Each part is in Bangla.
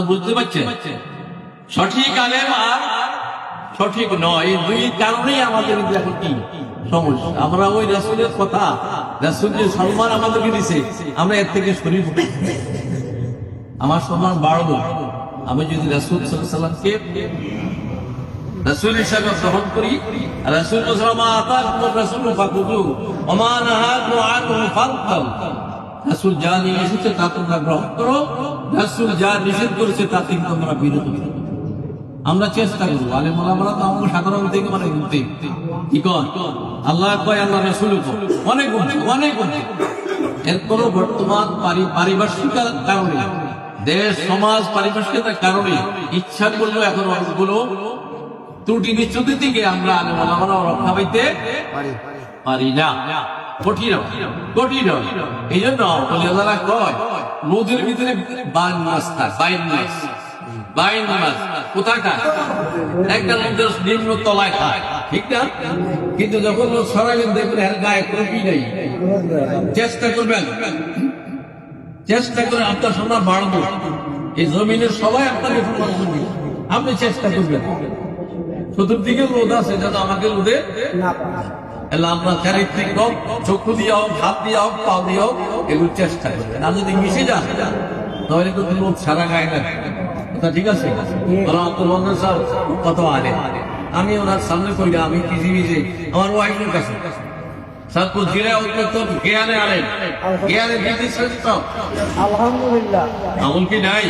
বুঝতে পারছেন? সঠিক আলেম আর সঠিক নয়, এই দুই কারণেই আমাদের এখন কি সমস্যা। আমরা ওই রাসূলের কথা, রাসূল যে সম্মান আমাদেরকে দিছে, আমরা এর থেকে শরীফ আমার সম্মান বাড়বো আমি যদি রাসূল সাল্লাল্লাহু আলাইহি সাল্লামকে রাসূল হিসেবে গ্রহণ করি। রাসূল রাসূল যা নিয়ে এসেছে তা তোমরা গ্রহণ করো, রাসূল যা নিষেধ করেছে তা থেকে তোমরা বিরত থাকো। আমরা চেষ্টা করবো, আলেম ওলামারা তো আমাকে সাধারণ থেকে মানে গুনতে কি কয় আল্লাহ কয় আল্লাহ রাসূল অনেক গুনতে অনেক গুনতে। এরপরও বর্তমান পারিপার্শ্বিক কারণে, দেশ সমাজ পারিপার্শ্বিকতার কারণে ইচ্ছা করলেও এখন অনেকগুলো ত্রুটি বিচ্যুতি থেকে আমরা আলেম ওলামারা রক্ষা পাইতে পারি না। কঠিন কঠিন। এই জন্য ওলামারা কয় নদীর ভিতরে বাইন মাছ থাকে, বাইন মাছ কোথায় খায়? একটা নদীর নিম্ন তলায় খায়, ঠিক না? কিন্তু যখন সরাবেন দেখবেন এর গায়ে কোনো কি নেই। চেষ্টা করবেন, চেষ্টা করে আপনার সম্মান বাড়বো। এই জমিনের সবাই আপনাকে সম্মান করবে, আপনি চেষ্টা করবেন। চতুর্দিকে রোদ আছে যাতে আমাকে রোদে আমরা চারিত্রিক হোক, চক্ষু দিয়ে হোক, হাত দিয়ে হোক, পা দিয়ে হোক, এগুলো চেষ্টা করবেন। আর যদি মিশে যান তাহলে তো রোদ সারা গায়ে না। ঠিক আছে, আব্দুল মন্নান সাহেব কত আলে, আমি ওনার সামনে করি আমি কিসি মিশে আমার ওয়াইফের কাছে আমল কি নাই?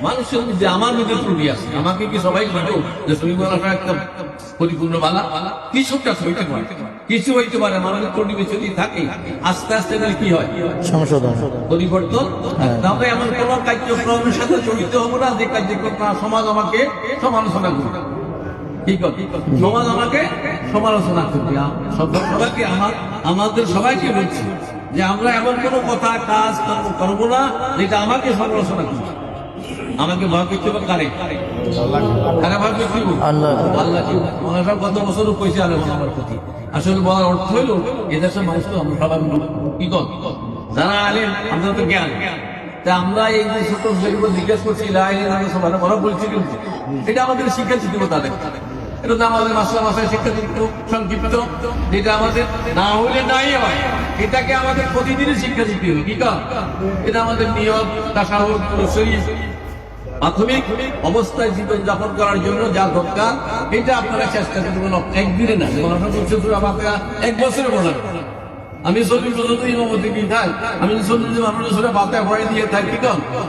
মানুষের মধ্যে আমার মধ্যে ত্রুটি আছে, আমাকে কি সবাই বলবো যে শরীফওয়ালাটা একটা পরিপূর্ণ বালা? কিছুটা হইতে পারে, কিছু হইতে পারে, মানুষের ত্রুটি বিচ্যুতি থাকে। আস্তে আস্তে কি হয়? সংশোধন, পরিবর্তন। তাহলে এমন কোন কার্যক্রমের সাথে জড়িত হবো না যে কার্যক্রম সমাজ আমাকে সমালোচনা করবে। সমাজ আমাকে সমালোচনা করবে। সবাইকে আমাদের সবাইকে বলছি যে আমরা এমন কোন কথা কাজ করবো না যেটা আমাকে সমালোচনা করবে। আমাকে ভয় করতে হবে কারে? কারা ভয় করতে হবে? আল্লাহ। কত বছর পয়সা আলো আমার প্রতি। আসলে বলার অর্থ হইল এদেশের মানুষ তো আমরা সবাই কি কর যারা আলেম আমরা তো জ্ঞান। আমরা এই যে ছোট যেগুলো জিজ্ঞেস করছি ওরা বলছি এটা আমাদের শিক্ষা দিতে তাদের, এটা তো আমাদের মাসায় শিক্ষা দিত সংক্ষিপ্ত, যেটা আমাদের না হইলে নাই হয়, এটাকে আমাদের প্রতিদিনই শিক্ষা দিতে হবে। কি কারণ এটা আমাদের নিয়ম তাসাহুদ প্রাথমিক অবস্থায় জীবন যাপন করার জন্য যা দরকার, এটা আপনারা চেষ্টা করবেন। একদিনে না, আমাকে 1 বছরে বলেন আমি 40 বছর ইমামতি দিই থাক, আমি 40 মানুষের সাথে বাতায় ভয় দিয়ে থাকি।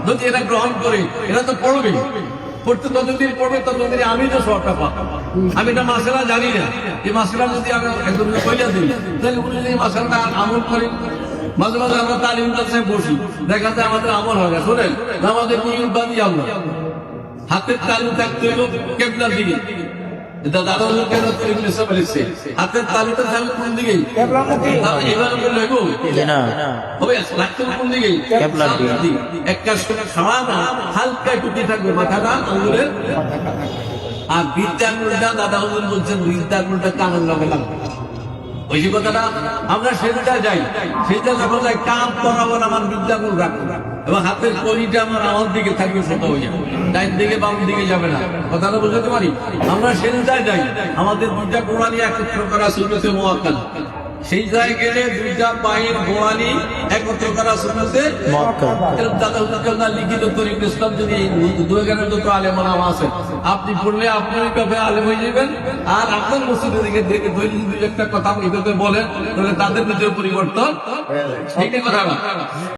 যদি এটা গ্রহণ করে এরা তো পড়বে, পড়তে যতদিন পড়বে ততদিন আমি তো সবটা পাবো। আমি এটা মাসেলা জানি না, এই মাসেলা যদি আমি একদম কইলা দিই তাহলে উনি যদি মাসেলাটা আমল করি, মাঝে মাঝে আমরা তালিম কাছে বসি, দেখা যায় আমাদের আমল হয় না। শোনেন, আমাদের নিয়ম বাদি আমরা হাতের তালু থাকতে হইল কেবলার দিকে। হাতের তালুটা থাকবে কোন দিকে? একটা হালকা টুকি থাকবে মাথাটা আঙুলের। আর বিদ্যার মুলটা দাদা হুজুর বলছেন বিদ্যার মুলটা কানের লগে লাগবে। ওই যে কথাটা আমরা সেটা যাই, সেটা যখন যাই কাপ বরাবর আমার বিদ্যাগুল রাখবো এবং হাতের কলিটা আমার দিকে থাকবে, ছোট হয়ে যাবে, ডাইন দিকে বাম দিকে যাবে না। কথাটা বুঝতে পারি? আমরা সেটাই যাই, আমাদের দুইটা গোড়ালি একত্র করা সুন্নতে মুআক্কাদ। সেই জায়গায় গেলে দুইটা পায়ের গোড়ালি একত্র করা সুন্নতে মুআক্কাদ। দাদা হুজুর লিখিত তরিকুল ইসলাম যদি 2 যত আলেম ওলামা আছে আপনি পড়লে আপনার ব্যাপারে আলেম হয়ে যাবেন। আর আপনার মসজিদের দিকে দেখে দুই একটা কথা এইভাবে বলেন তাহলে তাদের ভিতরে পরিবর্তন। এইটা কথা না।